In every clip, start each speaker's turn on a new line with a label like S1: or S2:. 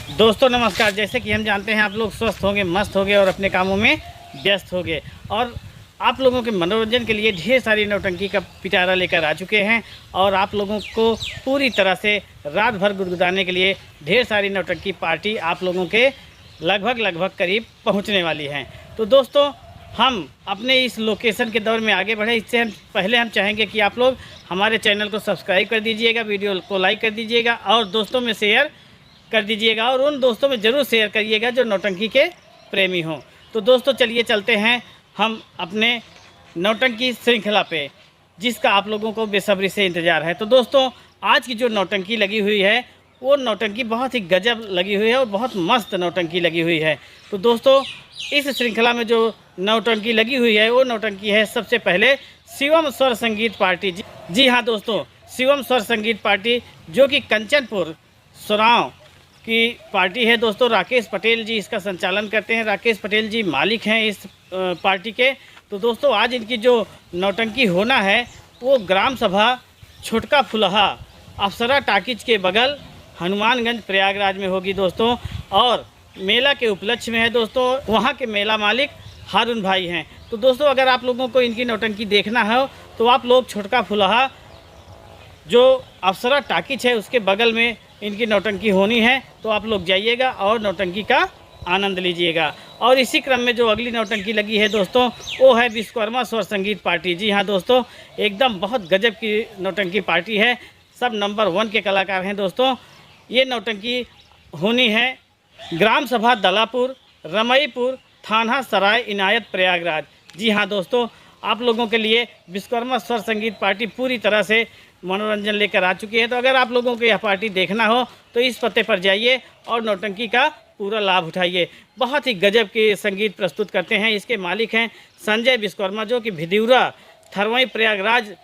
S1: दोस्तों नमस्कार। जैसे कि हम जानते हैं आप लोग स्वस्थ होंगे, मस्त होंगे और अपने कामों में व्यस्त होंगे और आप लोगों के मनोरंजन के लिए ढेर सारी नौटंकी का पिटारा लेकर आ चुके हैं और आप लोगों को पूरी तरह से रात भर गुदगुदाने के लिए ढेर सारी नौटंकी पार्टी आप लोगों के लगभग करीब पहुंचने वाली हैं। तो दोस्तों हम अपने इस लोकेशन के दौर में आगे बढ़े, इससे हम चाहेंगे कि आप लोग हमारे चैनल को सब्सक्राइब कर दीजिएगा, वीडियो को लाइक कर दीजिएगा और दोस्तों में शेयर कर दीजिएगा और उन दोस्तों में ज़रूर शेयर करिएगा जो नौटंकी के प्रेमी हों। तो दोस्तों चलिए चलते हैं हम अपने नौटंकी श्रृंखला पे, जिसका आप लोगों को बेसब्री से इंतज़ार है। तो दोस्तों आज की जो नौटंकी लगी हुई है वो नौटंकी बहुत ही गजब लगी हुई है और बहुत मस्त नौटंकी लगी हुई है। तो दोस्तों इस श्रृंखला में जो नौटंकी लगी हुई है वो नौटंकी है सबसे पहले शिवम स्वर संगीत पार्टी। जी हाँ दोस्तों, शिवम स्वर संगीत पार्टी जो कि कंचनपुर सुराव की पार्टी है। दोस्तों राकेश पटेल जी इसका संचालन करते हैं, राकेश पटेल जी मालिक हैं इस पार्टी के। तो दोस्तों आज इनकी जो नौटंकी होना है वो ग्राम सभा छोटका फुलहा अप्सरा टाकिज के बगल हनुमानगंज प्रयागराज में होगी दोस्तों, और मेला के उपलक्ष्य में है दोस्तों। वहाँ के मेला मालिक हारून भाई हैं। तो दोस्तों अगर आप लोगों को इनकी नौटंकी देखना हो तो आप लोग छोटका फुलहा जो अप्सरा टाकिज है उसके बगल में इनकी नौटंकी होनी है, तो आप लोग जाइएगा और नौटंकी का आनंद लीजिएगा। और इसी क्रम में जो अगली नौटंकी लगी है दोस्तों वो है विश्वकर्मा स्वर संगीत पार्टी। जी हाँ दोस्तों, एकदम बहुत गजब की नौटंकी पार्टी है, सब नंबर 1 के कलाकार हैं दोस्तों। ये नौटंकी होनी है ग्राम सभा दलापुर रमईपुर थाना सराय इनायत प्रयागराज। जी हाँ दोस्तों, आप लोगों के लिए विश्वकर्मा स्वर संगीत पार्टी पूरी तरह से मनोरंजन लेकर आ चुकी है। तो अगर आप लोगों को यह पार्टी देखना हो तो इस पते पर जाइए और नौटंकी का पूरा लाभ उठाइए। बहुत ही गजब के संगीत प्रस्तुत करते हैं। इसके मालिक हैं संजय विश्वकर्मा जो कि भिदिउरा थरवई प्रयागराज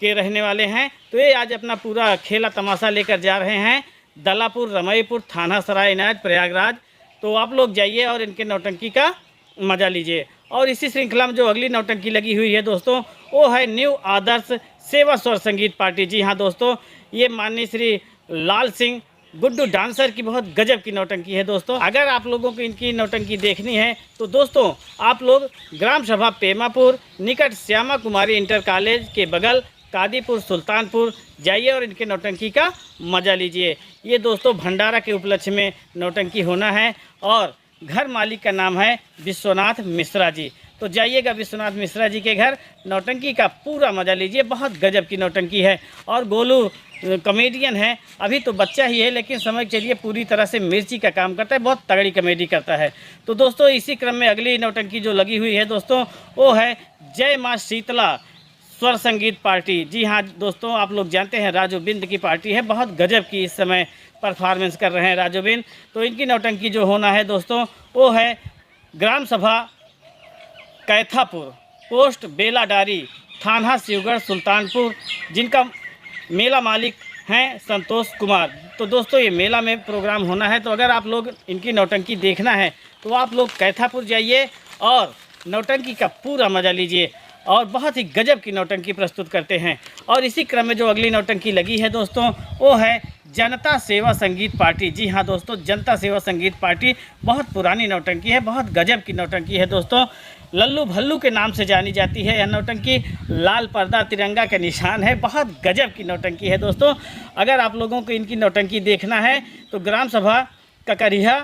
S1: के रहने वाले हैं। तो ये आज अपना पूरा खेला तमाशा लेकर जा रहे हैं दलापुर रमईपुर थाना सराय इनायत प्रयागराज। तो आप लोग जाइए और इनके नौटंकी का मज़ा लीजिए। और इसी श्रृंखला में जो अगली नौटंकी लगी हुई है दोस्तों वो है न्यू आदर्श सेवा स्वर संगीत पार्टी। जी हाँ दोस्तों, ये माननीय श्री लाल सिंह गुड्डू डांसर की बहुत गजब की नौटंकी है दोस्तों। अगर आप लोगों को इनकी नौटंकी देखनी है तो दोस्तों आप लोग ग्राम सभा पेमापुर निकट श्यामा कुमारी इंटर कॉलेज के बगल कादीपुर सुल्तानपुर जाइए और इनके नौटंकी का मज़ा लीजिए। ये दोस्तों भंडारा के उपलक्ष्य में नौटंकी होना है और घर मालिक का नाम है विश्वनाथ मिश्रा जी। तो जाइएगा विश्वनाथ मिश्रा जी के घर, नौटंकी का पूरा मज़ा लीजिए। बहुत गजब की नौटंकी है और गोलू कॉमेडियन है, अभी तो बच्चा ही है लेकिन समझ चलिए पूरी तरह से मिर्ची का काम करता है, बहुत तगड़ी कॉमेडी करता है। तो दोस्तों इसी क्रम में अगली नौटंकी जो लगी हुई है दोस्तों वो है जय माँ शीतला स्वर संगीत पार्टी। जी हाँ दोस्तों, आप लोग जानते हैं राजू बिंद की पार्टी है, बहुत गजब की इस समय परफॉर्मेंस कर रहे हैं राजू बिंद। तो इनकी नौटंकी जो होना है दोस्तों वो है ग्राम सभा कैथापुर पोस्ट बेलाडारी थाना शिवगढ़ सुल्तानपुर, जिनका मेला मालिक हैं संतोष कुमार। तो दोस्तों ये मेला में प्रोग्राम होना है, तो अगर आप लोग इनकी नौटंकी देखना है तो आप लोग कैथापुर जाइए और नौटंकी का पूरा मज़ा लीजिए और बहुत ही गजब की नौटंकी प्रस्तुत करते हैं। और इसी क्रम में जो अगली नौटंकी लगी है दोस्तों वो है जनता सेवा संगीत पार्टी। जी हाँ दोस्तों, जनता सेवा संगीत पार्टी बहुत पुरानी नौटंकी है, बहुत गजब की नौटंकी है दोस्तों। लल्लू भल्लू के नाम से जानी जाती है यह नौटंकी, लाल पर्दा तिरंगा का निशान है, बहुत गजब की नौटंकी है दोस्तों। अगर आप लोगों को इनकी नौटंकी देखना है तो ग्राम सभा ककरिया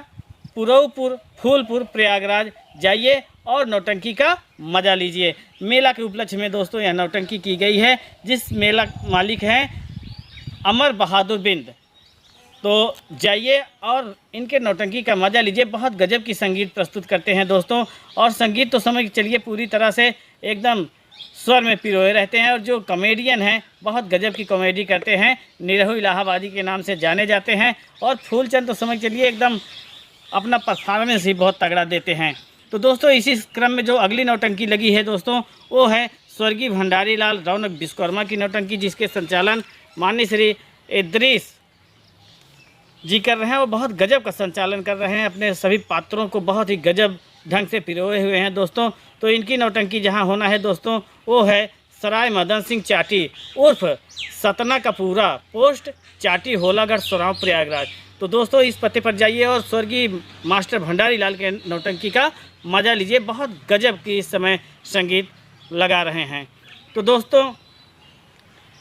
S1: पुरौपुर फूलपुर प्रयागराज जाइए और नौटंकी का मज़ा लीजिए। मेला के उपलक्ष्य में दोस्तों यह नौटंकी की गई है, जिस मेला मालिक हैं अमर बहादुर बिंद। तो जाइए और इनके नौटंकी का मज़ा लीजिए, बहुत गजब की संगीत प्रस्तुत करते हैं दोस्तों। और संगीत तो समझ चलिए पूरी तरह से एकदम स्वर में पिरोए रहते हैं और जो कॉमेडियन हैं बहुत गजब की कॉमेडी करते हैं, निरहु इलाहाबादी के नाम से जाने जाते हैं। और फूलचंद तो समझ चलिए एकदम अपना परफॉर्मेंस ही बहुत तगड़ा देते हैं। तो दोस्तों इसी क्रम में जो अगली नौटंकी लगी है दोस्तों वो है स्वर्गीय भंडारी लाल रौनक विश्वकर्मा की नौटंकी, जिसके संचालन माननीय श्री इद्रीस जी कर रहे हैं। वो बहुत गजब का संचालन कर रहे हैं, अपने सभी पात्रों को बहुत ही गजब ढंग से पिरोए हुए हैं दोस्तों। तो इनकी नौटंकी जहां होना है दोस्तों वो है सराय मदन सिंह चाटी उर्फ सतना कपूरा, पोस्ट चाटी, होलागढ़, सोराव, प्रयागराज। तो दोस्तों इस पते पर जाइए और स्वर्गीय मास्टर भंडारी लाल के नौटंकी का मज़ा लीजिए। बहुत गजब की इस समय संगीत लगा रहे हैं। तो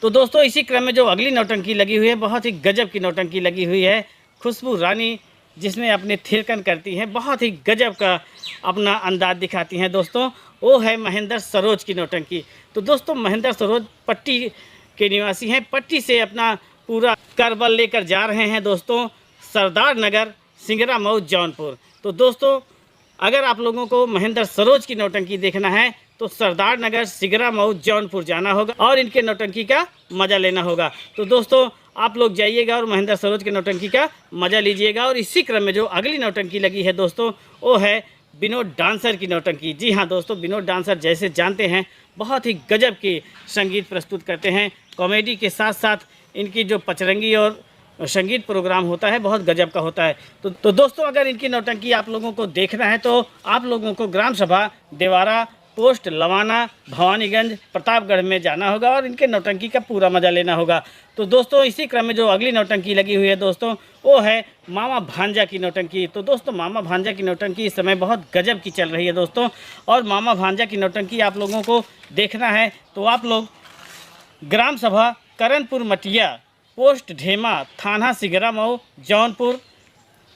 S1: दोस्तों इसी क्रम में जो अगली नौटंकी लगी हुई है, बहुत ही गजब की नौटंकी लगी हुई है। खुशबू रानी जिसमें अपने थिरकन करती हैं, बहुत ही गजब का अपना अंदाज दिखाती हैं दोस्तों, वो है महेंद्र सरोज की नौटंकी। तो दोस्तों महेंद्र सरोज पट्टी के निवासी हैं। पट्टी से अपना पूरा करबल लेकर जा रहे हैं दोस्तों सरदार नगर, सिंगरा मऊ, जौनपुर। तो दोस्तों अगर आप लोगों को महेंद्र सरोज की नौटंकी देखना है तो सरदार नगर, सिगरा मऊ, जौनपुर जाना होगा और इनके नौटंकी का मज़ा लेना होगा। तो दोस्तों आप लोग जाइएगा और महेंद्र सरोज के नौटंकी का मज़ा लीजिएगा। और इसी क्रम में जो अगली नौटंकी लगी है दोस्तों, वो है विनोद डांसर की नौटंकी। जी हाँ दोस्तों, विनोद डांसर जैसे जानते हैं बहुत ही गजब की संगीत प्रस्तुत करते हैं। कॉमेडी के साथ साथ इनकी जो पचरंगी और संगीत प्रोग्राम होता है बहुत गजब का होता है। तो दोस्तों अगर इनकी नौटंकी आप लोगों को देखना है तो आप लोगों को ग्राम सभा देवारा, पोस्ट लवाना, भवानीगंज, प्रतापगढ़ में जाना होगा और इनके नौटंकी का पूरा मज़ा लेना होगा। तो दोस्तों इसी क्रम में जो अगली नौटंकी लगी हुई है दोस्तों, वो है मामा भांजा की नौटंकी। तो दोस्तों मामा भांजा की नौटंकी इस समय बहुत गजब की चल रही है दोस्तों। और मामा भांजा की नौटंकी आप लोगों को देखना है तो आप लोग ग्राम सभा करणपुर मटिया, पोस्ट ढेमा, थाना सिगरा मऊ, जौनपुर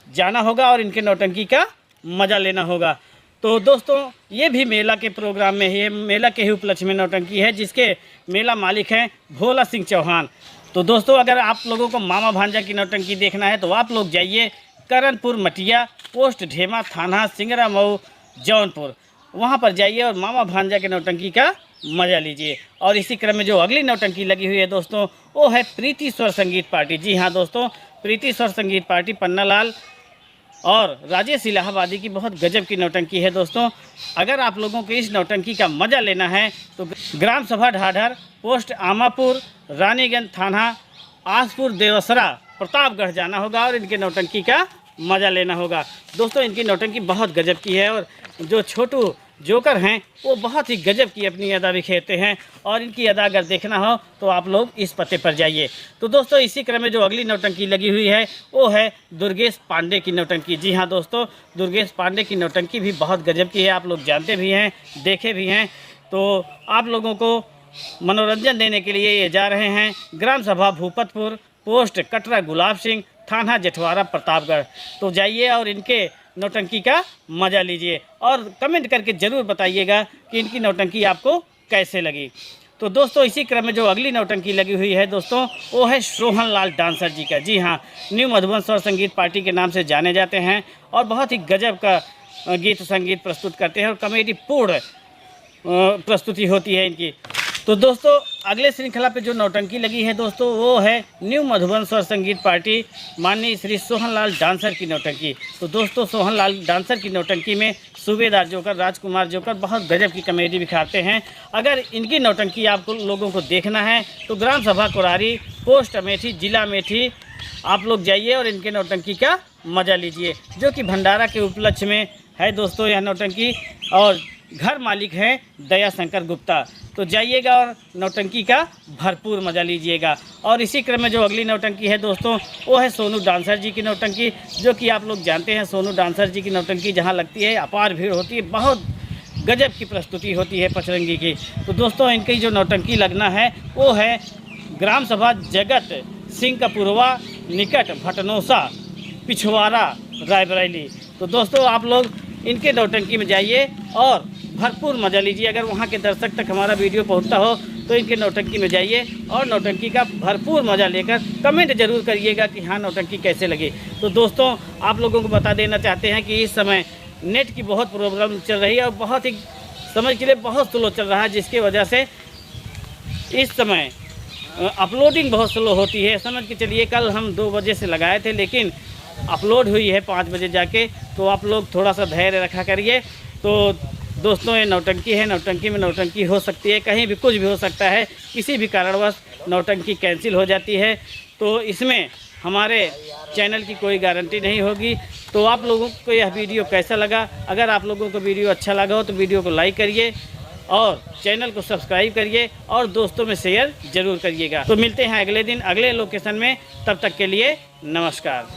S1: जाना होगा और इनके नौटंकी का मज़ा लेना होगा। तो दोस्तों ये भी मेला के प्रोग्राम में है, मेला के ही उपलक्ष्य में नौटंकी है, जिसके मेला मालिक हैं भोला सिंह चौहान। तो दोस्तों अगर आप लोगों को मामा भांजा की नौटंकी देखना है तो आप लोग जाइए करणपुर मटिया, पोस्ट ढेमा, थाना सिंगरा मऊ, जौनपुर, वहाँ पर जाइए और मामा भांजा के नौटंकी का मज़ा लीजिए। और इसी क्रम में जो अगली नौटंकी लगी हुई है दोस्तों, वो है प्रीति स्वर संगीत पार्टी। जी हाँ दोस्तों, प्रीति स्वर संगीत पार्टी पन्नालाल और राजेश इलाहाबादी की बहुत गजब की नौटंकी है दोस्तों। अगर आप लोगों को इस नौटंकी का मज़ा लेना है तो ग्राम सभा ढाढर, पोस्ट आमापुर, रानीगंज, थाना आसपुर, देवसरा, प्रतापगढ़ जाना होगा और इनके नौटंकी का मज़ा लेना होगा। दोस्तों इनकी नौटंकी बहुत गजब की है और जो छोटू जोकर हैं वो बहुत ही गजब की अपनी अदा बिखेरते हैं और इनकी अदा अगर देखना हो तो आप लोग इस पते पर जाइए। तो दोस्तों इसी क्रम में जो अगली नौटंकी लगी हुई है वो है दुर्गेश पांडे की नौटंकी। जी हाँ दोस्तों, दुर्गेश पांडे की नौटंकी भी बहुत गजब की है, आप लोग जानते भी हैं, देखे भी हैं। तो आप लोगों को मनोरंजन देने के लिए ये जा रहे हैं ग्राम सभा भूपतपुर, पोस्ट कटरा गुलाब सिंह, थाना जेठवारा, प्रतापगढ़। तो जाइए और इनके नौटंकी का मज़ा लीजिए और कमेंट करके ज़रूर बताइएगा कि इनकी नौटंकी आपको कैसे लगी। तो दोस्तों इसी क्रम में जो अगली नौटंकी लगी हुई है दोस्तों, वो है सोहन लाल डांसर जी का। जी हाँ, न्यू मधुबन स्वर संगीत पार्टी के नाम से जाने जाते हैं और बहुत ही गजब का गीत संगीत प्रस्तुत करते हैं और कॉमेडी पूर्ण प्रस्तुति होती है इनकी। तो दोस्तों अगले श्रृंखला पे जो नौटंकी लगी है दोस्तों, वो है न्यू मधुबन स्वर संगीत पार्टी माननीय श्री सोहन लाल डांसर की नौटंकी। तो दोस्तों सोहन लाल डांसर की नौटंकी में सूबेदार जोकर, राजकुमार जोकर बहुत गजब की कॉमेडी दिखाते हैं। अगर इनकी नौटंकी आपको लोगों को देखना है तो ग्राम सभा कोरारी, पोस्ट अमेठी, जिला अमेठी आप लोग जाइए और इनके नौटंकी का मज़ा लीजिए, जो कि भंडारा के उपलक्ष्य में है दोस्तों यह नौटंकी। और घर मालिक हैं दया शंकर गुप्ता। तो जाइएगा और नौटंकी का भरपूर मज़ा लीजिएगा। और इसी क्रम में जो अगली नौटंकी है दोस्तों, वो है सोनू डांसर जी की नौटंकी, जो कि आप लोग जानते हैं सोनू डांसर जी की नौटंकी जहां लगती है अपार भीड़ होती है, बहुत गजब की प्रस्तुति होती है पचरंगी की। तो दोस्तों इनकी जो नौटंकी लगना है वो है ग्राम सभा जगत सिंह कपूरवा, निकट भटनोसा, पिछवाड़ा, रायबरेली। तो दोस्तों आप लोग इनके नौटंकी में जाइए और भरपूर मज़ा लीजिए। अगर वहाँ के दर्शक तक हमारा वीडियो पहुँचता हो तो इनके नौटंकी में जाइए और नौटंकी का भरपूर मज़ा लेकर कमेंट जरूर करिएगा कि हाँ नौटंकी कैसे लगी। तो दोस्तों आप लोगों को बता देना चाहते हैं कि इस समय नेट की बहुत प्रॉब्लम चल रही है और बहुत ही समझ के लिए बहुत स्लो चल रहा है, जिसकी वजह से इस समय अपलोडिंग बहुत स्लो होती है। समझ के चलिए कल हम 2 बजे से लगाए थे लेकिन अपलोड हुई है 5 बजे जाके। तो आप लोग थोड़ा सा धैर्य रखा करिए। तो दोस्तों ये नौटंकी है, नौटंकी में नौटंकी हो सकती है, कहीं भी कुछ भी हो सकता है, किसी भी कारणवश नौटंकी कैंसिल हो जाती है। तो इसमें हमारे चैनल की कोई गारंटी नहीं होगी। तो आप लोगों को यह वीडियो कैसा लगा? अगर आप लोगों को वीडियो अच्छा लगा हो तो वीडियो को लाइक करिए और चैनल को सब्सक्राइब करिए और दोस्तों में शेयर ज़रूर करिएगा। तो मिलते हैं अगले दिन अगले लोकेशन में, तब तक के लिए नमस्कार।